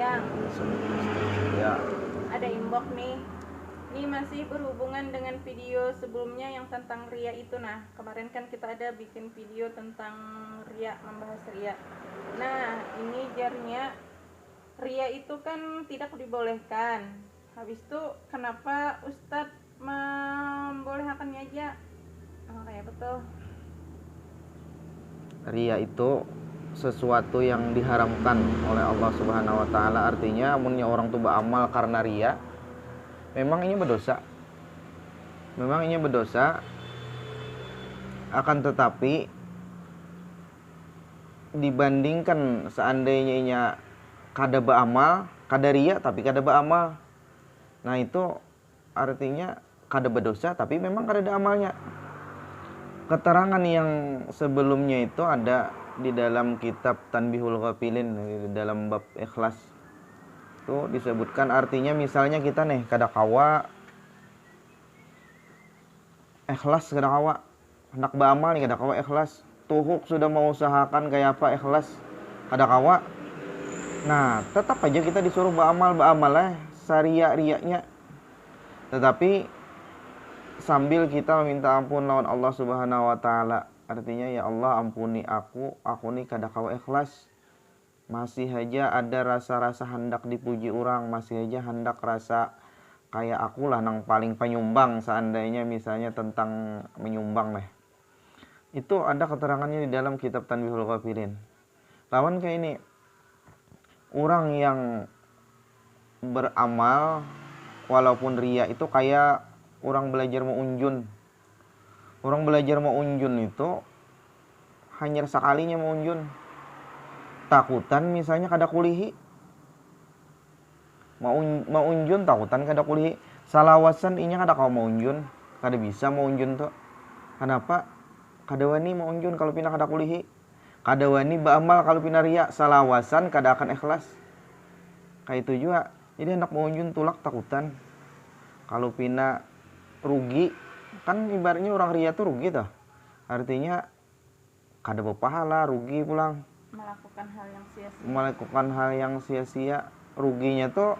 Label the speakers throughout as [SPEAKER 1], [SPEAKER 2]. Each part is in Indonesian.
[SPEAKER 1] Yang
[SPEAKER 2] Ya,
[SPEAKER 1] ada inbox nih. Ini masih berhubungan dengan video sebelumnya yang tentang ria itu. Nah, kemarin kan kita ada bikin video tentang ria, membahas ria. Nah, ini jarnya ria itu kan tidak dibolehkan. Habis itu kenapa Ustadz membolehkannya aja? Oh, kayak betul.
[SPEAKER 2] ria itu sesuatu yang diharamkan oleh Allah Subhanahu wa taala. Artinya amunnya orang tuh beramal karena ria, memang ini berdosa. Memang ini berdosa, akan tetapi dibandingkan seandainya inya kada beramal, kada ria tapi kada beramal. Nah, itu artinya kada berdosa tapi memang kada ada amalnya. Keterangan yang sebelumnya itu ada di dalam kitab Tanbihul Ghafilin, di dalam bab ikhlas. Itu disebutkan artinya misalnya kita nih kada kawa ikhlas, kada kawa hendak beramal nih kada kawa ikhlas. Tuhuk sudah mengusahakan kayak apa ikhlas kada kawa. Nah, tetap aja kita disuruh beramal saria-riaknya. Tetapi sambil kita meminta ampun lawan Allah Subhanahu wa taala. Artinya, ya Allah ampuni aku ni kada kawa ikhlas. Masih aja ada rasa-rasa hendak dipuji orang, masih aja hendak rasa kayak akulah nang paling penyumbang seandainya misalnya tentang menyumbang nih. Itu ada keterangannya di dalam kitab Tanbihul Ghafilin. Lawan kayak ini, orang yang beramal walaupun ria itu kayak orang belajar mau unjun. Orang belajar mau unjun itu hanya sekalinya mau unjun. Takutan misalnya kada kulihi. Mau unjun takutan kada kulihi. Salawasan inya kada kau mau unjun, kada bisa mau unjun tuh. Kenapa? Kada wani mau unjun kalau pina kada kulihi. Kada wani beramal kalau pina ria. Salawasan kada akan ikhlas. Kayak itu juga. Jadi hendak mau unjun tulak takutan. Kalau pina rugi, kan ibaratnya orang ria tuh rugi tuh. Artinya kada berpahala, rugi pulang. Melakukan hal yang sia-sia. Ruginya tuh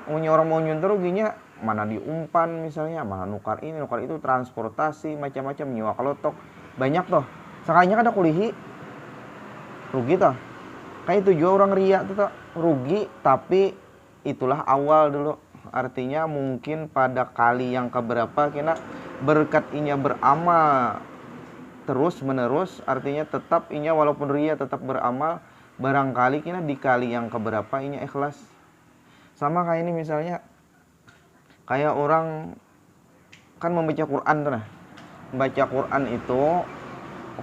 [SPEAKER 2] punya orang mau nyuntur, ruginya mana diumpan misalnya, mana nukar ini, nukar itu, transportasi, macam-macam, nyewa kelotok. Banyak tuh. Sekalinya kada kulihi. Rugi tuh. Kayak itu juga orang ria tuh rugi, tapi itulah awal dulu. Artinya mungkin pada kali yang keberapa kena berkat inya beramal terus menerus, artinya tetap inya walaupun ria tetap beramal, barangkali kena di kali yang keberapa inya ikhlas. Sama kayak ini misalnya, kayak orang kan membaca Quran tuh nah. Membaca Quran itu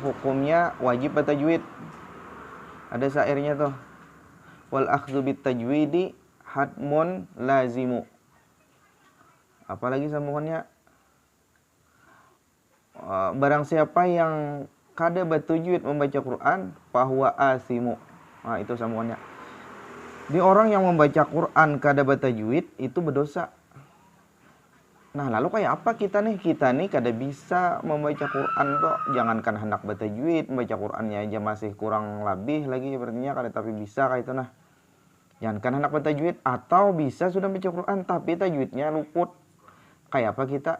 [SPEAKER 2] hukumnya wajib bertajwid. Ada syairnya tuh. Wal akhdhu bit tajwidi hadmun lazimu. Apalagi sambungannya, barang siapa yang kada bertajwid membaca Quran fahuwa asimu. Nah, itu sambungannya. Di orang yang membaca Quran kada bertajwid itu berdosa. Nah, lalu kayak apa kita nih? Kita nih kada bisa membaca Quran tuh. Jangankan hendak bertajwid, membaca Qurannya aja masih kurang lebih lagi sepertinya kada tapi bisa kayak itu nah. Jangankan hendak bertajwid, atau bisa sudah membaca Quran tapi tajwidnya luput. Kayak apa kita?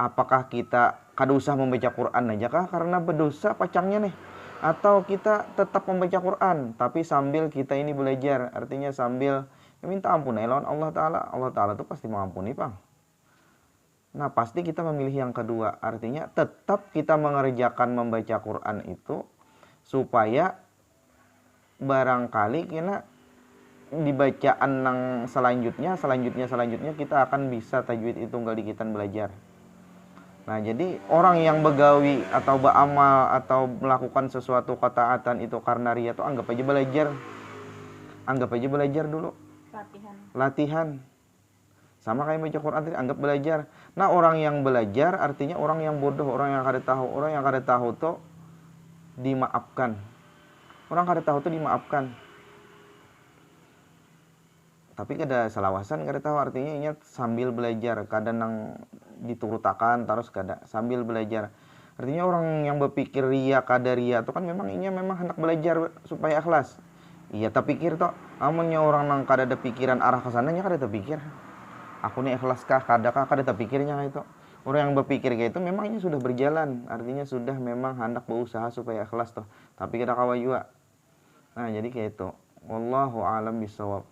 [SPEAKER 2] Apakah kita kada usah membaca Quran aja kah karena berdosa pacangnya nih? Atau kita tetap membaca Quran tapi sambil kita ini belajar, artinya sambil minta ampun lawan Allah Ta'ala. Allah Ta'ala tuh pasti mengampuni pang. Nah, pasti kita memilih yang kedua, artinya tetap kita mengerjakan membaca Quran itu supaya barangkali kena dibacaan nang selanjutnya kita akan bisa tajwid itu nggak dikitan belajar. Nah, jadi orang yang begawi atau beramal atau melakukan sesuatu ketaatan itu karena ria itu anggap aja belajar dulu, latihan. Sama kayak baca Quran tadi, anggap belajar. Nah, orang yang belajar artinya orang yang bodoh, orang yang kada tahu tuh dimaafkan. Orang kada tahu tuh dimaafkan. Tapi kada salawasan kada tahu, artinya ingat sambil belajar, kada nang diturutakan terus kada sambil belajar. Artinya orang yang berpikir ria kada ria itu kan memang hendak belajar supaya ikhlas. Iya tak pikir toh, amunnya orang nang kada ada pikiran arah ke sananya kada terpikir. Aku nih ikhlas kah, kadakah kada terpikirnya itu. Orang yang berpikir kayak itu memangnya sudah berjalan, artinya sudah memang hendak berusaha supaya ikhlas toh. Tapi kada kawa juga. Nah, jadi kayak itu. Wallahu alam bisawab.